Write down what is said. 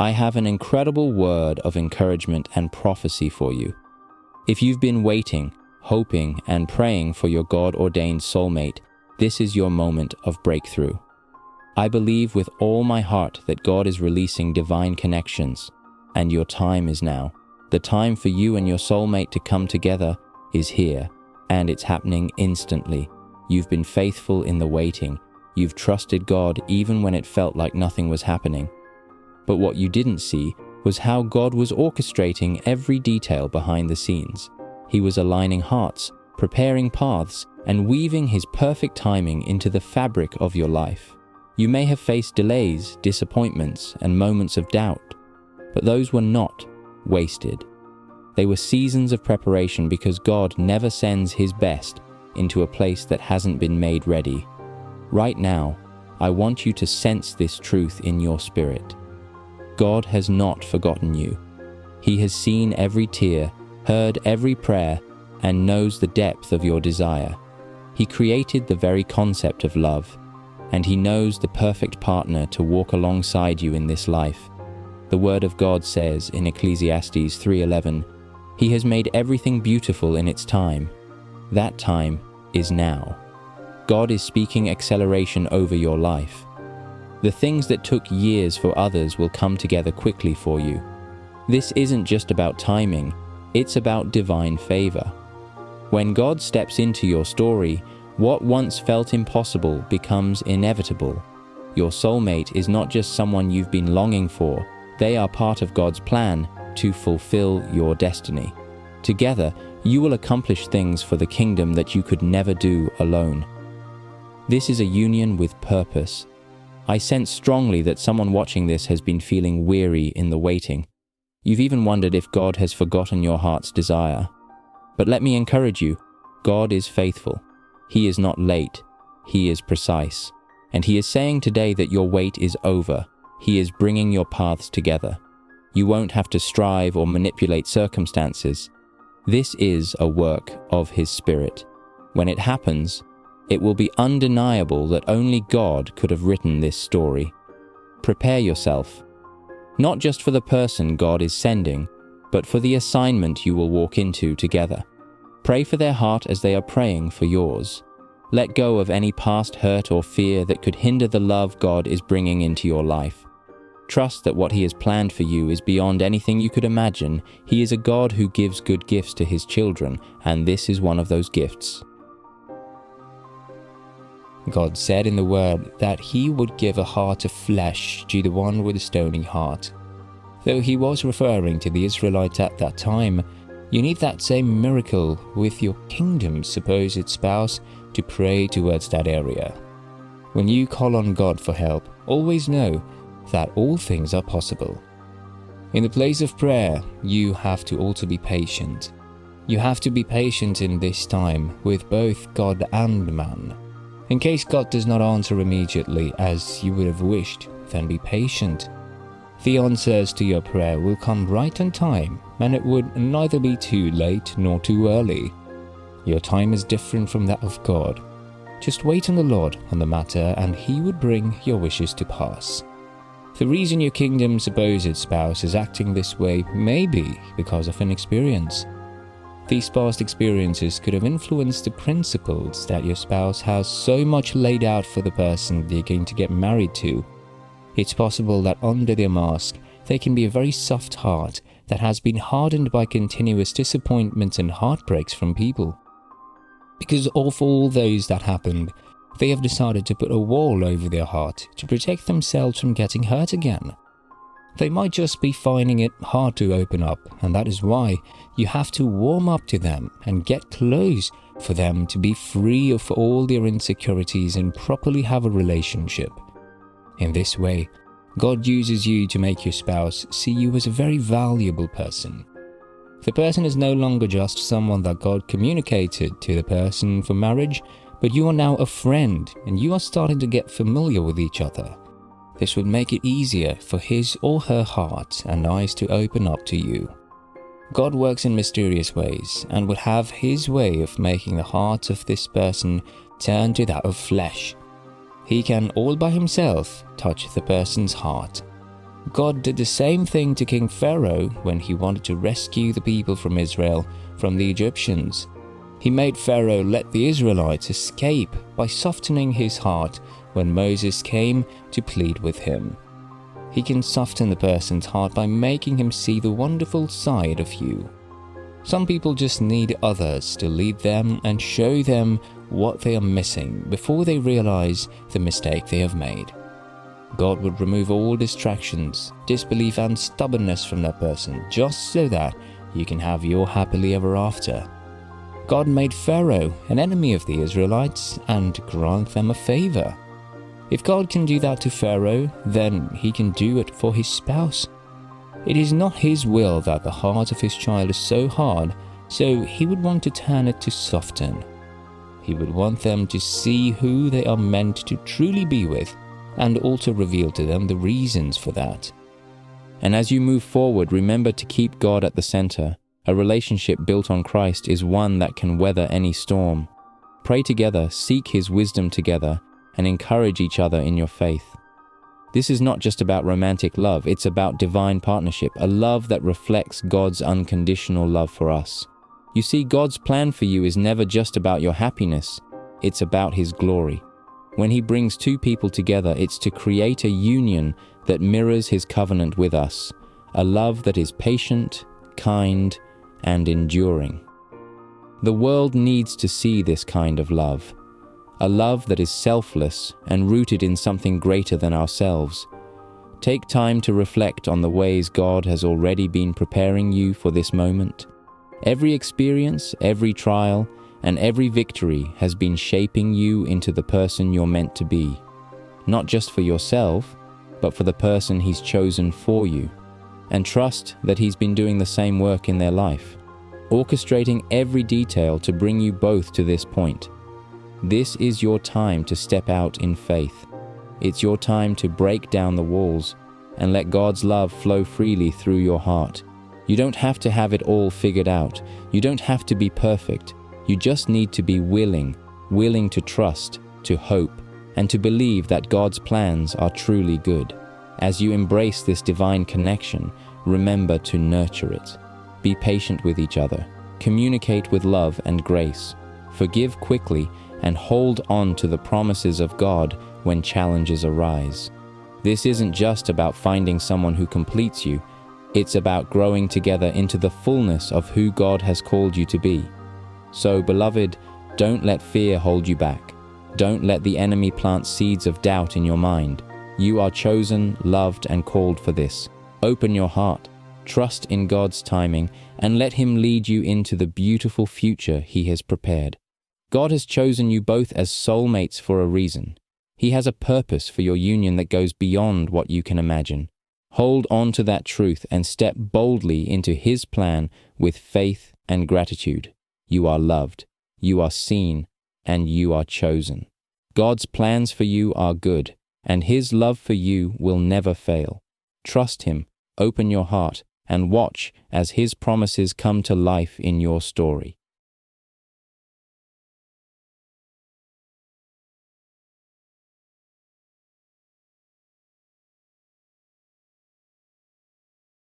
I have an incredible word of encouragement and prophecy for you. If you've been waiting, hoping, and praying for your God-ordained soulmate, this is your moment of breakthrough. I believe with all my heart that God is releasing divine connections, and your time is now. The time for you and your soulmate to come together is here, and it's happening instantly. You've been faithful in the waiting. You've trusted God even when it felt like nothing was happening. But what you didn't see was how God was orchestrating every detail behind the scenes. He was aligning hearts, preparing paths, and weaving His perfect timing into the fabric of your life. You may have faced delays, disappointments, and moments of doubt, but those were not wasted. They were seasons of preparation because God never sends His best into a place that hasn't been made ready. Right now, I want you to sense this truth in your spirit. God has not forgotten you. He has seen every tear, heard every prayer, and knows the depth of your desire. He created the very concept of love, and He knows the perfect partner to walk alongside you in this life. The Word of God says in Ecclesiastes 3:11, He has made everything beautiful in its time. That time is now. God is speaking acceleration over your life. The things that took years for others will come together quickly for you. This isn't just about timing, it's about divine favor. When God steps into your story, what once felt impossible becomes inevitable. Your soulmate is not just someone you've been longing for, they are part of God's plan to fulfill your destiny. Together, you will accomplish things for the kingdom that you could never do alone. This is a union with purpose. I sense strongly that someone watching this has been feeling weary in the waiting. You've even wondered if God has forgotten your heart's desire. But let me encourage you, God is faithful. He is not late, He is precise. And He is saying today that your wait is over. He is bringing your paths together. You won't have to strive or manipulate circumstances. This is a work of His Spirit. When it happens, it will be undeniable that only God could have written this story. Prepare yourself, not just for the person God is sending, but for the assignment you will walk into together. Pray for their heart as they are praying for yours. Let go of any past hurt or fear that could hinder the love God is bringing into your life. Trust that what He has planned for you is beyond anything you could imagine. He is a God who gives good gifts to His children, and this is one of those gifts. God said in the Word that He would give a heart of flesh to the one with a stony heart. Though He was referring to the Israelites at that time, you need that same miracle with your kingdom's supposed spouse to pray towards that area. When you call on God for help, always know that all things are possible. In the place of prayer, you have to also be patient. You have to be patient in this time with both God and man. In case God does not answer immediately as you would have wished, then be patient. The answers to your prayer will come right on time, and it would neither be too late nor too early. Your time is different from that of God. Just wait on the Lord on the matter, and He would bring your wishes to pass. The reason your kingdom's supposed spouse is acting this way may be because of an experience. These past experiences could have influenced the principles that your spouse has so much laid out for the person they're going to get married to. It's possible that under their mask, they can be a very soft heart that has been hardened by continuous disappointments and heartbreaks from people. Because of all those that happened, they have decided to put a wall over their heart to protect themselves from getting hurt again. They might just be finding it hard to open up, and that is why you have to warm up to them and get close for them to be free of all their insecurities and properly have a relationship. In this way, God uses you to make your spouse see you as a very valuable person. The person is no longer just someone that God communicated to the person for marriage, but you are now a friend and you are starting to get familiar with each other. This would make it easier for his or her heart and eyes to open up to you. God works in mysterious ways and would have His way of making the heart of this person turn to that of flesh. He can all by himself touch the person's heart. God did the same thing to King Pharaoh when he wanted to rescue the people from Israel from the Egyptians. He made Pharaoh let the Israelites escape by softening his heart when Moses came to plead with him. He can soften the person's heart by making him see the wonderful side of you. Some people just need others to lead them and show them what they are missing before they realize the mistake they have made. God would remove all distractions, disbelief and stubbornness from that person just so that you can have your happily ever after. God made Pharaoh an enemy of the Israelites and grant them a favor. If God can do that to Pharaoh, then he can do it for his spouse. It is not his will that the heart of his child is so hard, so he would want to turn it to soften. He would want them to see who they are meant to truly be with, and also reveal to them the reasons for that. And as you move forward, remember to keep God at the center. A relationship built on Christ is one that can weather any storm. Pray together, seek His wisdom together, and encourage each other in your faith. This is not just about romantic love, it's about divine partnership, a love that reflects God's unconditional love for us. You see, God's plan for you is never just about your happiness, it's about His glory. When He brings two people together, it's to create a union that mirrors His covenant with us, a love that is patient, kind, and enduring. The world needs to see this kind of love, a love that is selfless and rooted in something greater than ourselves. Take time to reflect on the ways God has already been preparing you for this moment. Every experience, every trial, and every victory has been shaping you into the person you're meant to be, not just for yourself, but for the person He's chosen for you. And trust that He's been doing the same work in their life, orchestrating every detail to bring you both to this point. This is your time to step out in faith. It's your time to break down the walls and let God's love flow freely through your heart. You don't have to have it all figured out. You don't have to be perfect. You just need to be willing to trust, to hope, and to believe that God's plans are truly good. As you embrace this divine connection, remember to nurture it. Be patient with each other. Communicate with love and grace. Forgive quickly and hold on to the promises of God when challenges arise. This isn't just about finding someone who completes you. It's about growing together into the fullness of who God has called you to be. So, beloved, don't let fear hold you back. Don't let the enemy plant seeds of doubt in your mind. You are chosen, loved, and called for this. Open your heart, trust in God's timing, and let Him lead you into the beautiful future He has prepared. God has chosen you both as soulmates for a reason. He has a purpose for your union that goes beyond what you can imagine. Hold on to that truth and step boldly into His plan with faith and gratitude. You are loved, you are seen, and you are chosen. God's plans for you are good, and His love for you will never fail. Trust Him, open your heart, and watch as His promises come to life in your story.